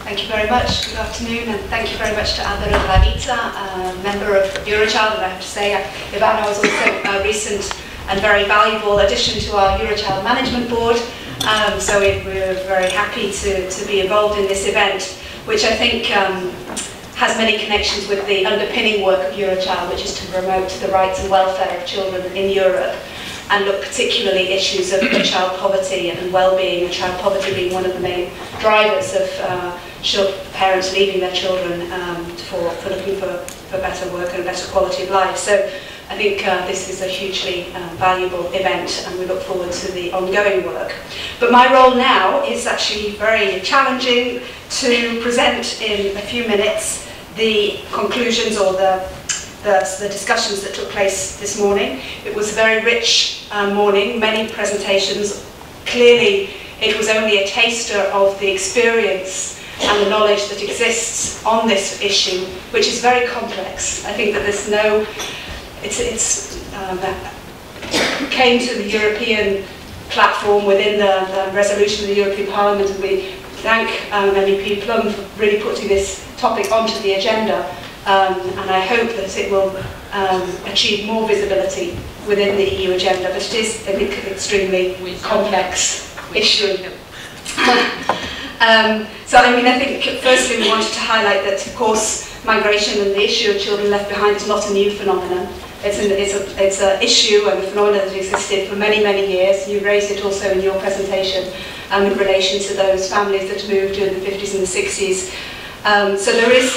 Thank you very much. Good afternoon, and thank you very much to Vita, a member of Eurochild. And I have to say, Jana was also a recent and very valuable addition to our Eurochild management board. So we're very happy to be involved in this event, which I think has many connections with the underpinning work of Eurochild, which is to promote the rights and welfare of children in Europe, and look particularly issues of child poverty and well-being, and child poverty being one of the main drivers of parents leaving their children for looking for better work and a better quality of life. So I think this is a hugely valuable event, and we look forward to the ongoing work. But my role now is actually very challenging to present in a few minutes the conclusions or the discussions that took place this morning. It was a very rich morning, many presentations. Clearly, it was only a taster of the experience and the knowledge that exists on this issue, which is very complex. I think that there's no, came to the European platform within the resolution of the European Parliament, and we thank MEP Plum for really putting this topic onto the agenda. And I hope that it will achieve more visibility within the EU agenda, but it is an extremely complex issue. So I mean, I think firstly we wanted to highlight that, of course, migration and the issue of children left behind is not a new phenomenon. It's an issue and a phenomenon that existed for many, many years. You raised it also in your presentation in relation to those families that moved during the 50s and the 60s. So there is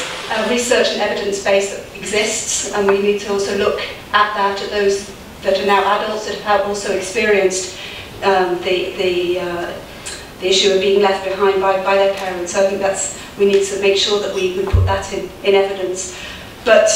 research and evidence base that exists, and we need to also look at that, at those that are now adults that have also experienced the issue of being left behind by their parents. So I think we need to make sure that we put that in evidence. But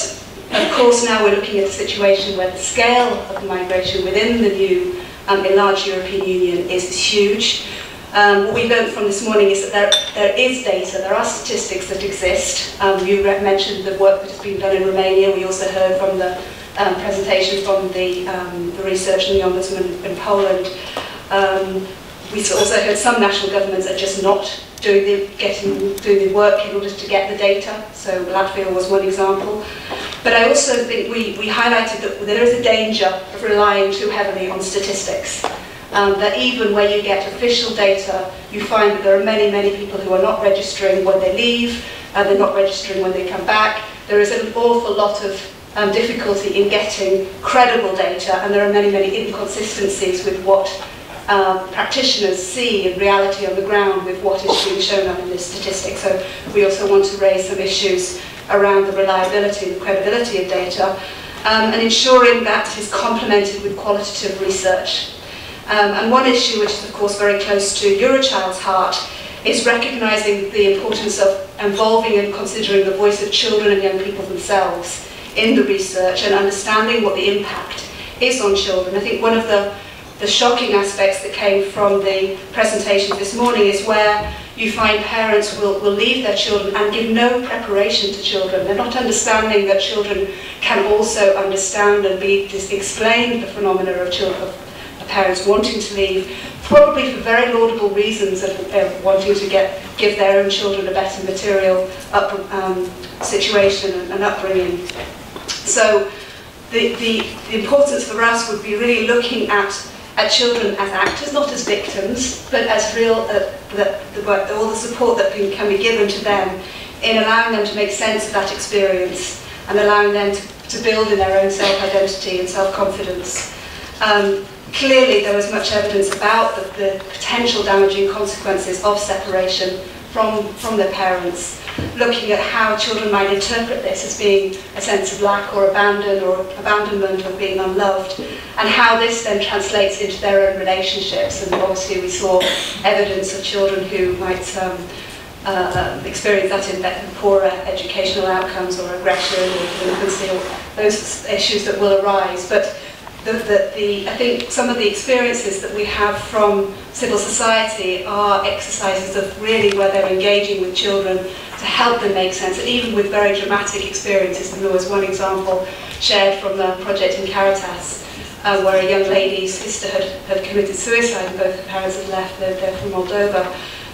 of course now we're looking at a situation where the scale of the migration within the new enlarged European Union is huge. What we learned from this morning is that there is data, there are statistics that exist. You mentioned the work that has been done in Romania. We also heard from the presentation from the research and the Ombudsman in Poland. We also heard some national governments are just not doing the work in order to get the data. So Latvia was one example. But I also think we highlighted that there is a danger of relying too heavily on statistics. That even where you get official data, you find that there are many, many people who are not registering when they leave, they're not registering when they come back. There is an awful lot of difficulty in getting credible data, and there are many, many inconsistencies with what practitioners see in reality on the ground with what is being shown up in this statistic. So we also want to raise some issues around the reliability and the credibility of data, and ensuring that it is complemented with qualitative research. And one issue which is of course very close to Eurochild's heart is recognising the importance of involving and considering the voice of children and young people themselves in the research and understanding what the impact is on children. I think one of the shocking aspects that came from the presentations this morning is where you find parents will leave their children and give no preparation to children. They're not understanding that children can also understand and be explained the phenomena of children, parents wanting to leave, probably for very laudable reasons of wanting to give their own children a better material situation and upbringing. So the importance for us would be really looking at children as actors, not as victims, but as real, all the support that can be given to them in allowing them to make sense of that experience and allowing them to build in their own self-identity and self-confidence. Clearly there was much evidence about the potential damaging consequences of separation from their parents, looking at how children might interpret this as being a sense of lack or abandonment or being unloved, and how this then translates into their own relationships. And obviously we saw evidence of children who might experience that in poorer educational outcomes or aggression or delinquency or those issues that will arise. But I think some of the experiences that we have from civil society are exercises of really where they're engaging with children to help them make sense, and even with very dramatic experiences. And there was one example shared from the project in Caritas where a young lady's sister had committed suicide and both her parents had left. They're from Moldova.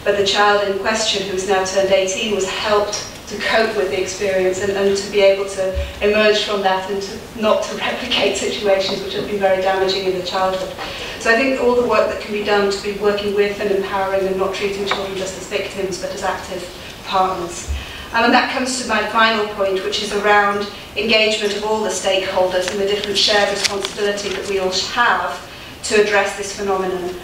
but the child in question, who has now turned 18, was helped to cope with the experience and to be able to emerge from that and not to replicate situations which have been very damaging in the childhood. So I think all the work that can be done to be working with and empowering and not treating children just as victims but as active partners. And that comes to my final point, which is around engagement of all the stakeholders and the different shared responsibility that we all have to address this phenomenon.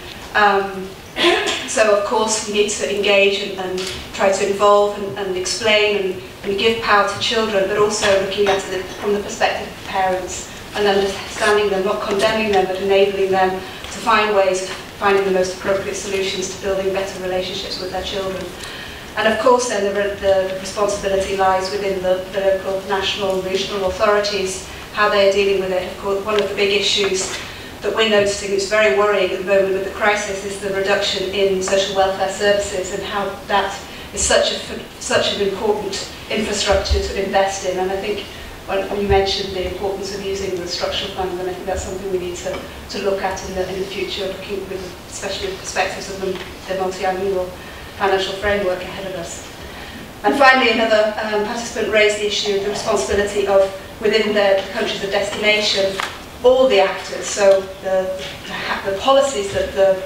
So of course we need to engage and try to involve and explain and give power to children, but also looking at it from the perspective of parents and understanding them, not condemning them, but enabling them to find ways of finding the most appropriate solutions to building better relationships with their children. And of course then the responsibility lies within the local, national, regional authorities, how they are dealing with it. Of course, one of the big issues that we're noticing is very worrying at the moment with the crisis is the reduction in social welfare services and how that is such an important infrastructure to invest in. And I think when you mentioned the importance of using the structural funds, and I think that's something we need to look at in the future, looking with especially the perspectives of the multi-annual financial framework ahead of us. And finally, another participant raised the issue of the responsibility of, within the countries of destination, all the actors, so the policies that the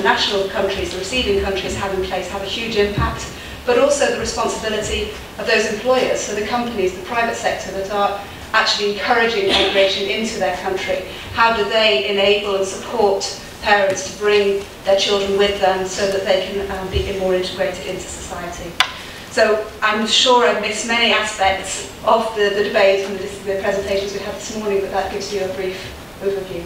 national countries, the receiving countries have in place have a huge impact, but also the responsibility of those employers, so the companies, the private sector that are actually encouraging migration into their country. How do they enable and support parents to bring their children with them so that they can be more integrated into society? So I'm sure I've missed many aspects of the debate and the presentations we had this morning, but that gives you a brief overview.